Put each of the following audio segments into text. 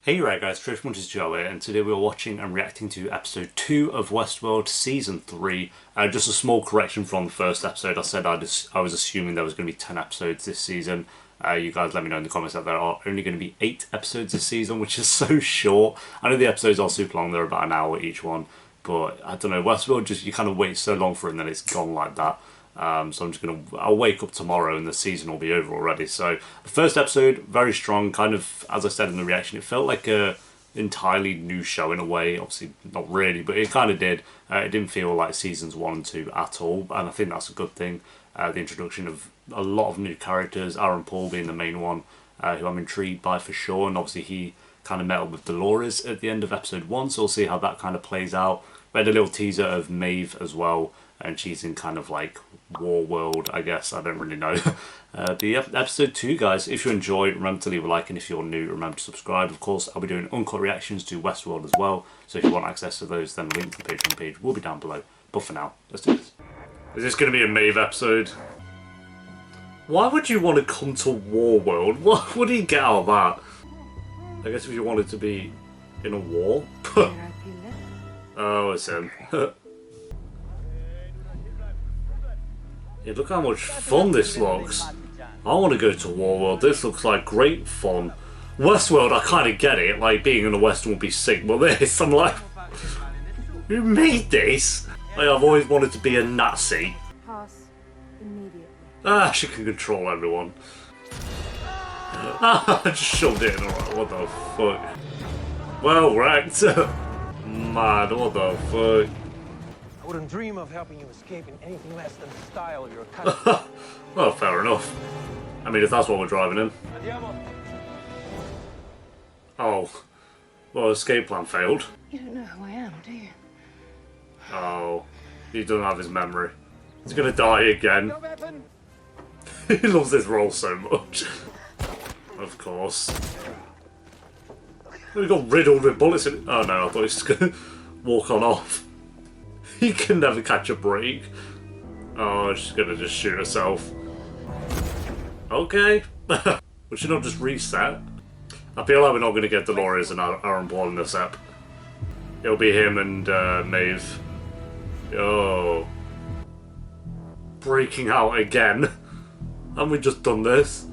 Hey right guys, Trish Munters Joe here, and today we're watching and reacting to episode 2 of Westworld season 3. Just a small correction from the first episode. I said I was assuming there was going to be 10 episodes this season. You guys let me know in the comments that there are only going to be 8 episodes this season, which is so short. I know the episodes are super long, they're about an hour each one, but I don't know, Westworld just, you kind of wait so long for it and then it's gone like that. So I'm just I'll wake up tomorrow and the season will be over already. So the first episode, very strong, kind of, as I said in the reaction, it felt like a entirely new show in a way. Obviously not really, but it kind of did. It didn't feel like seasons 1 and 2 at all, and I think that's a good thing. The introduction of a lot of new characters, Aaron Paul being the main one, who I'm intrigued by for sure, and obviously he kind of met up with Dolores at the end of episode 1, so we'll see how that kind of plays out. We had a little teaser of Maeve as well, and she's in kind of like War World, I guess. I don't really know. Episode 2, guys, if you enjoy, remember to leave a like, and if you're new, remember to subscribe. Of course, I'll be doing uncut reactions to Westworld as well, so if you want access to those, then the link to the Patreon page will be down below. But for now, let's do this. Is this going to be a Maeve episode? Why would you want to come to War World? What do you get out of that? I guess if you wanted to be in a war? Oh, it's him. Yeah, look how much fun this looks. I want to go to Warworld. This looks like great fun. Westworld, I kind of get it. Like, being in the West would be sick. But this, I'm like, who made this? Like, I've always wanted to be a Nazi. Pass immediately. Ah, she can control everyone. Ah, I just shoved it in. Alright, what the fuck? Well wrecked. Mad, what the fuck? I wouldn't dream of helping you escape in anything less than the style of your country. Well, fair enough. I mean, if that's what we're driving in. Oh. Well, escape plan failed. You don't know who I am, do you? Oh. He doesn't have his memory. He's gonna die again. He loves this role so much. Of course. We got riddled with bullets in it. Oh no, I thought he was just gonna walk on off. He can never catch a break. Oh, she's gonna just shoot herself. Okay. We should not just reset. I feel like we're not gonna get Dolores and Aaron Paul in this ep. It'll be him and Maeve. Oh. Breaking out again. Haven't we just done this?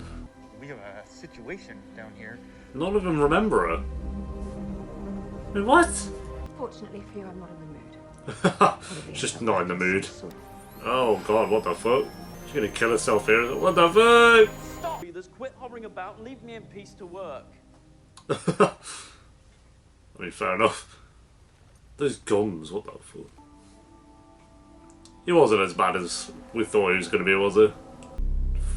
We have a situation down here. None of them remember her. Wait, what? Fortunately for you, I'm not in the mood. Just not in the mood. Oh god, what the fuck? She's gonna kill herself here. What the fuck? Stop! Just quit hovering about and leave me in peace to work. I mean, fair enough. Those guns, what the fuck? He wasn't as bad as we thought he was gonna be, was he?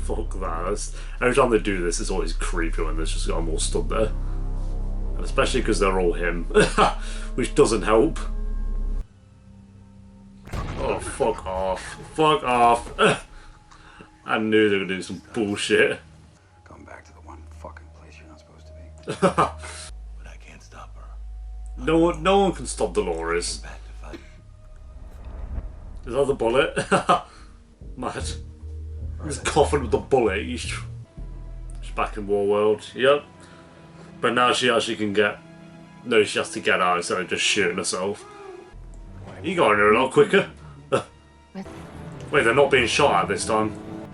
Fuck that. Every time they do this, it's always creepy when there's just got them all stood there. And especially because they're all him. Which doesn't help. Oh, fuck off. Fuck off. I knew they were doing some bullshit. Going back to the one fucking place you're not supposed to be. But I can't stop her. No one can stop Dolores. Back to fight. Is that the bullet? Mad. He's coughing with the bullet. She's back in Warworld. Yep. But now she actually can get... No, she has to get out instead of just shooting herself. You got in here a lot quicker. Wait, they're not being shot at this time.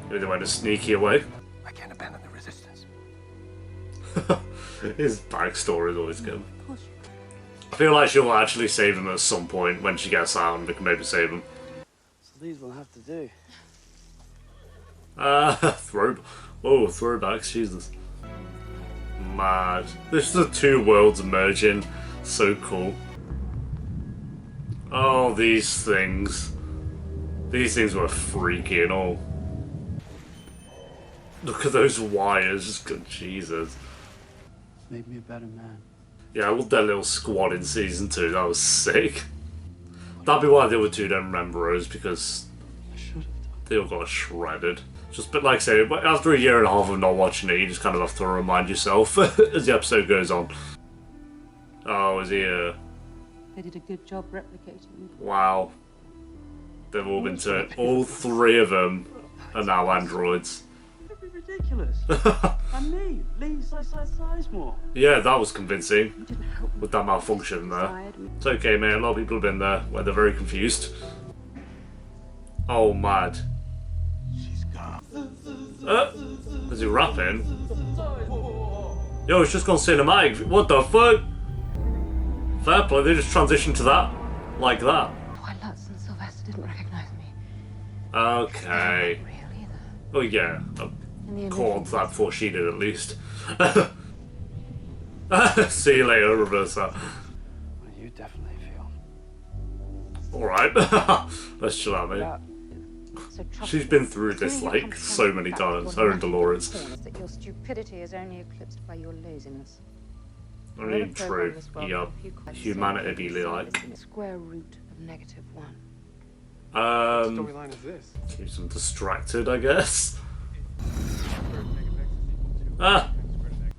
Maybe they went a sneaky away. I can't abandon the resistance. His backstory is always good. I feel like she'll actually save him at some point when she gets out and we can maybe save him. So these will have to do. Throwbacks, Jesus. Mad. This is the two worlds merging. So cool. Oh, these things. These things were freaky and all. Look at those wires, just good Jesus. Made me a better man. Yeah, I loved that little squad in season 2, that was sick. That'd be why the other two don't remember us, because I should have done. they all got shredded. Just, but like I say, after a year and a half of not watching it, you just kind of have to remind yourself as the episode goes on. Oh, is he They did a good job replicating. Wow. They've all been turned. All 3 of them are now androids. ridiculous. And me, Lee Sizemore. Yeah, that was convincing. You didn't help me. With that malfunction there. Tired. It's okay, mate. A lot of people have been there where they're very confused. Oh, mad. She's gone. Is he rapping? Yo, it's just gone cinematic. What the fuck? Fair play, they just transitioned to that. Like that. Why Lutz and Sylvester didn't recognize me. Okay. Not real either. Oh, yeah. In the I caught illusion- that before she did, at least. See you later, reverse that. Well, you definitely feel. Alright. Let's chill out, mate. Yeah. So trust She's me. been through this, Doing your like, comprehensive so many back times. your Her and Dolores. corners that your stupidity is only eclipsed by your laziness. I mean, true. Yeah. Humanity be like. Square root of -1. Storyline is this? Keeps them distracted, I guess. Ah!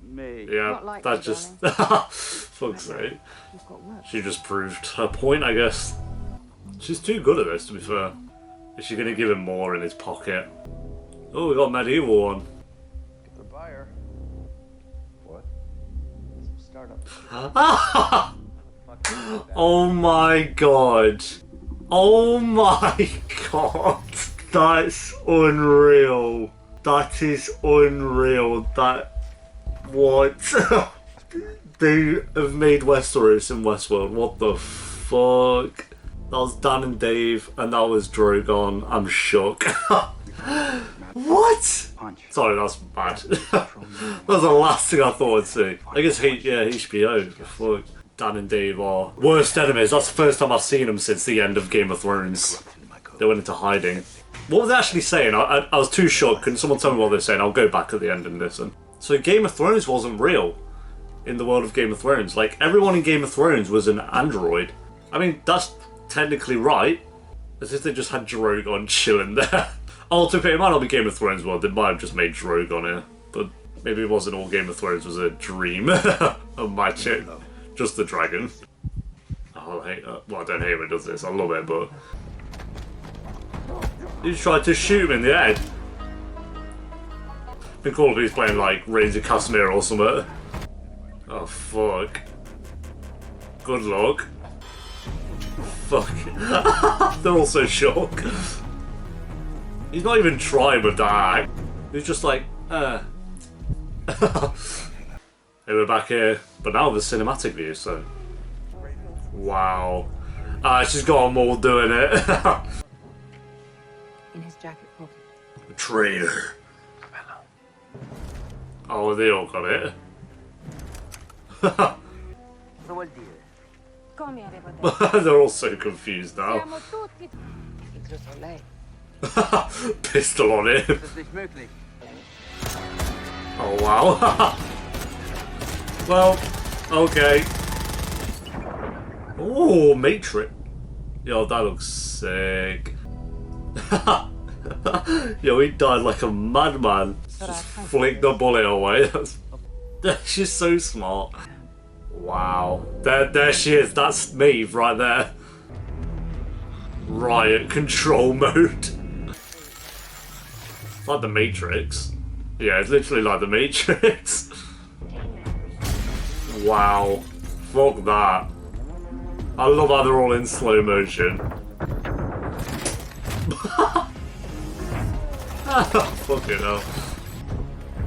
Me. Yeah, Not like that you, just. Fuck's sake. You've got work. She just proved her point, I guess. She's too good at this, to be fair. Is she gonna give him more in his pocket? Oh, we got a medieval one. Get the buyer. What? Some startup. Oh my god. Oh my god. That's unreal. That is unreal. That. What? They have made Westeros in Westworld. What the fuck? That was Dan and Dave, and that was Drogon. I'm shook. What? Punch. Sorry, that's bad. That was the last thing I thought I'd see. I guess HBO. Fuck. Dan and Dave are worst enemies. That's the first time I've seen them since the end of Game of Thrones. They went into hiding. What were they actually saying? I was too shocked. Can someone tell me what they're saying? I'll go back at the end and listen. So Game of Thrones wasn't real in the world of Game of Thrones. Like, everyone in Game of Thrones was an android. I mean, that's technically right. As if they just had Drogon chilling there. Oh, to be fair, it might not be Game of Thrones world. They might have just made Drogon here. But maybe it wasn't all Game of Thrones was a dream of magic. Just the dragon. Oh, I hate that. Well, I don't hate when it does this. I love it, but... He tried to shoot him in the head. I think all of he's playing like Reigns of Casimir or something. Oh, fuck. Good luck. Fuck. They're all so shocked. He's not even trying with that. He's just like, Hey, we're back here. But now the cinematic view, so... Wow. She's got them all doing it. In his jacket pocket. Traitor. Oh, they all got it. Come here, everybody. They're all so confused now. Siamo tutti. Incluso lei. Pistol on him. Oh, wow. Well, okay. Oh, Matrix. Yo, that looks sick. Yo, he died like a madman. Just flicked the bullet away. She's so smart. Wow. There she is. That's Maeve right there. Riot control mode. Like the Matrix. Yeah, it's literally like the Matrix. Wow. Fuck that. I love how they're all in slow motion. Fucking hell.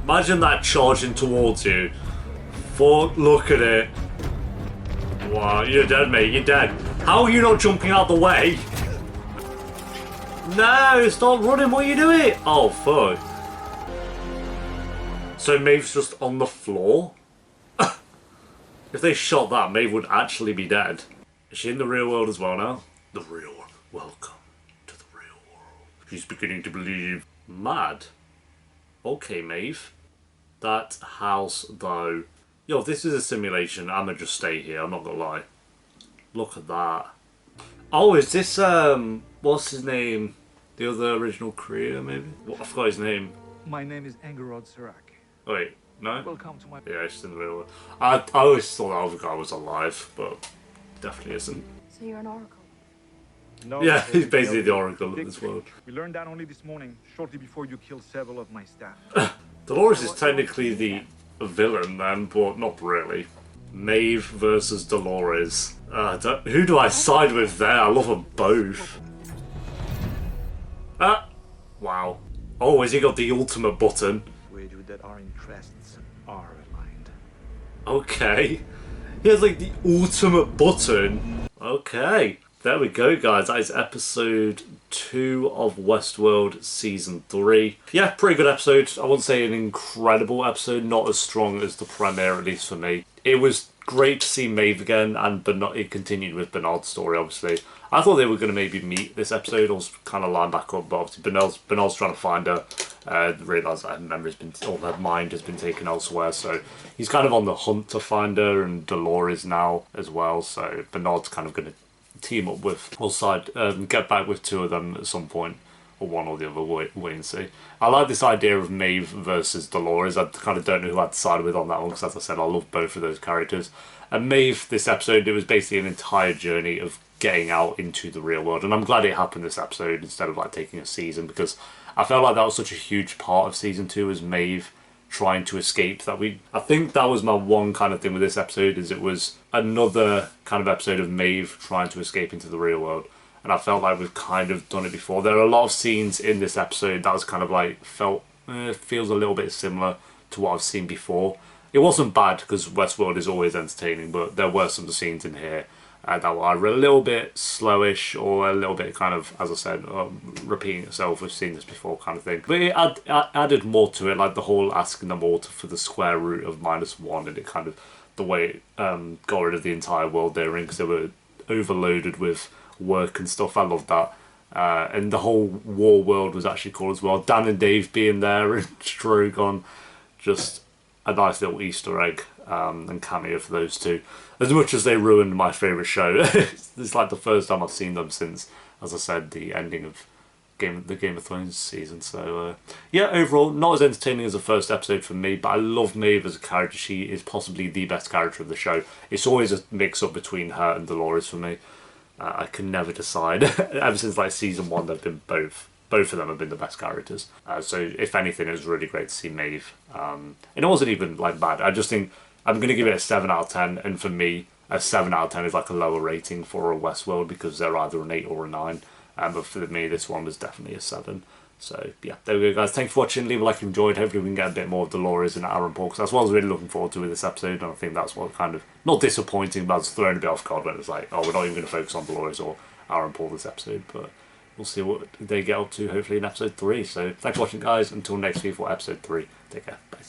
Imagine that charging towards you. Fuck, look at it. Wow, you're dead, mate, you're dead. How are you not jumping out the way? No, stop running, what are you doing? Oh, fuck. So Maeve's just on the floor? If they shot that, Maeve would actually be dead. Is she in the real world as well now? The real world. Welcome to the real world. She's beginning to believe. Mad. Okay, Maeve. That house, though. Yo, if this is a simulation, I'ma just stay here, I'm not gonna lie. Look at that. Oh, is this, what's his name? The other original creator, maybe? What, I forgot his name. My name is Angerod Sirac. Oh, wait, no? Welcome to my... Yeah, it's in the real world. I always thought that other guy was alive, but definitely isn't. So you're an oracle. No, Yeah, he's basically no, the oracle of Dick, this world. We learned that only this morning, shortly before you killed several of my staff. Dolores is technically the villain then, but not really. Maeve versus Dolores. Who do I side with there? I love them both. Wow. Oh, has he got the ultimate button? Wager that our interests are aligned. Okay. He has like the ultimate button. Okay. There we go, guys. That is episode 2 of Westworld Season 3. Yeah, pretty good episode. I wouldn't say an incredible episode, not as strong as the premiere, at least for me. It was great to see Maeve again, and it continued with Bernard's story, obviously. I thought they were going to maybe meet this episode, or kind of line back up, but obviously Bernard's trying to find her. Realised that her mind has been taken elsewhere, so he's kind of on the hunt to find her, and Dolores now as well, so Bernard's kind of going to team up with, get back with 2 of them at some point, or one or the other, wait and see. I like this idea of Maeve versus Dolores. I kind of don't know who I'd side with on that one, because as I said, I love both of those characters. And Maeve, this episode, it was basically an entire journey of getting out into the real world, and I'm glad it happened this episode instead of like taking a season, because I felt like that was such a huge part of season 2, as Maeve trying to escape. I think that was my one kind of thing with this episode, is it was another kind of episode of Maeve trying to escape into the real world, and I felt like we've kind of done it before. There are a lot of scenes in this episode that was kind of like feels a little bit similar to what I've seen before. It wasn't bad, because Westworld is always entertaining, but there were some scenes in here that were either a little bit slowish or a little bit kind of, as I said, repeating itself. We've seen this before kind of thing. But it added more to it, like the whole asking them all for the square root of -1, and it kind of, the way it got rid of the entire world they were in, because they were overloaded with work and stuff. I loved that. And the whole war world was actually cool as well. Dan and Dave being there and Strogon, just a nice little Easter egg and cameo for those two. As much as they ruined my favourite show, it's like the first time I've seen them since, as I said, the ending of the Game of Thrones season. So yeah, overall, not as entertaining as the first episode for me, but I love Maeve as a character. She is possibly the best character of the show. It's always a mix-up between her and Dolores for me. I can never decide. Ever since like season 1, they've been both of them have been the best characters. So if anything, it was really great to see Maeve. And it wasn't even like bad. I just think I'm going to give it a 7 out of 10. And for me, a 7 out of 10 is like a lower rating for a Westworld, because they're either an 8 or a 9. But for me, this one was definitely a 7. So yeah, there we go, guys. Thanks for watching. Leave a like if you enjoyed. Hopefully we can get a bit more of Dolores and Aaron Paul, because that's what I was really looking forward to with this episode. And I think that's what kind of, not disappointing, but I was thrown a bit off guard when it was like, oh, we're not even going to focus on Dolores or Aaron Paul this episode. But we'll see what they get up to, hopefully in episode 3. So thanks for watching, guys. Until next week for episode 3. Take care. Bye.